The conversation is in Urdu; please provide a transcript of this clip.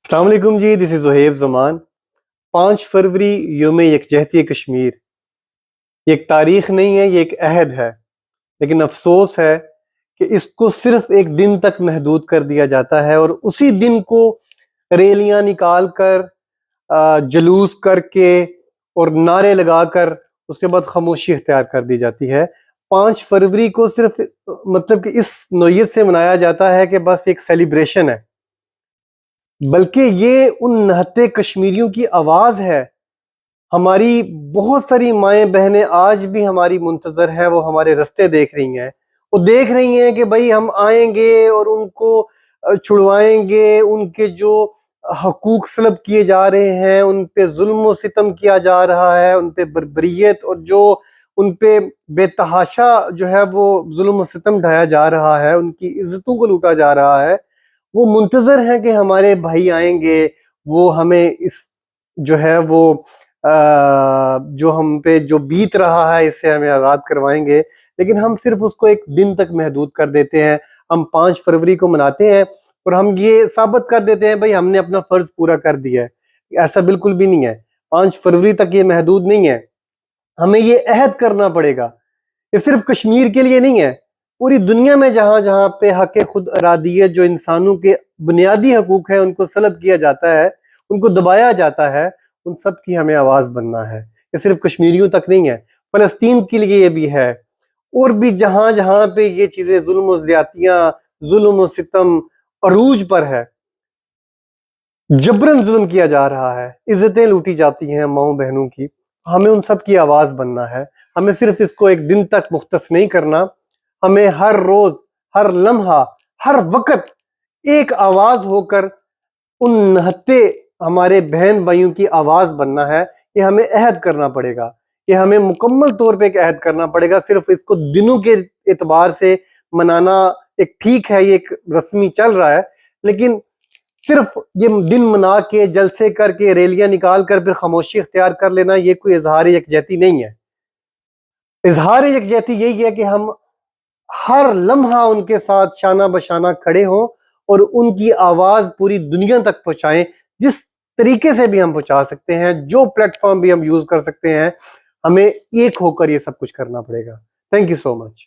السلام علیکم جی، دس از زہیب زمان۔ 5 فروری یوم یکجہتی کشمیر، یہ ایک تاریخ نہیں ہے، یہ ایک عہد ہے، لیکن افسوس ہے کہ اس کو صرف ایک دن تک محدود کر دیا جاتا ہے، اور اسی دن کو ریلیاں نکال کر جلوس کر کے اور نعرے لگا کر اس کے بعد خاموشی اختیار کر دی جاتی ہے۔ 5 فروری کو صرف مطلب کہ اس نوعیت سے منایا جاتا ہے کہ بس ایک سیلیبریشن ہے، بلکہ یہ ان نہتے کشمیریوں کی آواز ہے۔ ہماری بہت ساری مائیں بہنیں آج بھی ہماری منتظر ہیں، وہ ہمارے رستے دیکھ رہی ہیں، وہ دیکھ رہی ہیں کہ بھائی ہم آئیں گے اور ان کو چھڑوائیں گے، ان کے جو حقوق سلب کیے جا رہے ہیں، ان پہ ظلم و ستم کیا جا رہا ہے، ان پہ بربریت اور جو ان پہ بے تحاشا جو ہے وہ ظلم و ستم ڈھایا جا رہا ہے، ان کی عزتوں کو لوٹا جا رہا ہے۔ وہ منتظر ہیں کہ ہمارے بھائی آئیں گے، وہ ہمیں اس جو ہے وہ جو ہم پہ جو بیت رہا ہے اس سے ہمیں آزاد کروائیں گے، لیکن ہم صرف اس کو ایک دن تک محدود کر دیتے ہیں۔ ہم 5 فروری کو مناتے ہیں اور ہم یہ ثابت کر دیتے ہیں بھائی ہم نے اپنا فرض پورا کر دیا ہے۔ ایسا بالکل بھی نہیں ہے، 5 فروری تک یہ محدود نہیں ہے، ہمیں یہ عہد کرنا پڑے گا۔ یہ صرف کشمیر کے لیے نہیں ہے، پوری دنیا میں جہاں جہاں پہ حق خود ارادیت جو انسانوں کے بنیادی حقوق ہیں ان کو سلب کیا جاتا ہے، ان کو دبایا جاتا ہے، ان سب کی ہمیں آواز بننا ہے۔ یہ صرف کشمیریوں تک نہیں ہے، فلسطین کے لیے یہ بھی ہے، اور بھی جہاں جہاں پہ یہ چیزیں ظلم و زیادتیاں، ظلم و ستم عروج پر ہے، جبرن ظلم کیا جا رہا ہے، عزتیں لوٹی جاتی ہیں ماؤں بہنوں کی، ہمیں ان سب کی آواز بننا ہے۔ ہمیں صرف اس کو ایک دن تک مختص نہیں کرنا، ہمیں ہر روز، ہر لمحہ، ہر وقت ایک آواز ہو کر ان نہتے ہمارے بہن بھائیوں کی آواز بننا ہے۔ یہ ہمیں عہد کرنا پڑے گا، یہ ہمیں مکمل طور پہ ایک عہد کرنا پڑے گا۔ صرف اس کو دنوں کے اعتبار سے منانا ایک ٹھیک ہے، یہ ایک رسمی چل رہا ہے، لیکن صرف یہ دن منا کے جلسے کر کے ریلیاں نکال کر پھر خاموشی اختیار کر لینا یہ کوئی اظہار یکجہتی نہیں ہے۔ اظہار یکجہتی یہی ہے کہ ہم ہر لمحہ ان کے ساتھ شانہ بشانہ کھڑے ہوں اور ان کی آواز پوری دنیا تک پہنچائیں، جس طریقے سے بھی ہم پہنچا سکتے ہیں، جو پلیٹ فارم بھی ہم یوز کر سکتے ہیں، ہمیں ایک ہو کر یہ سب کچھ کرنا پڑے گا۔ Thank you so much.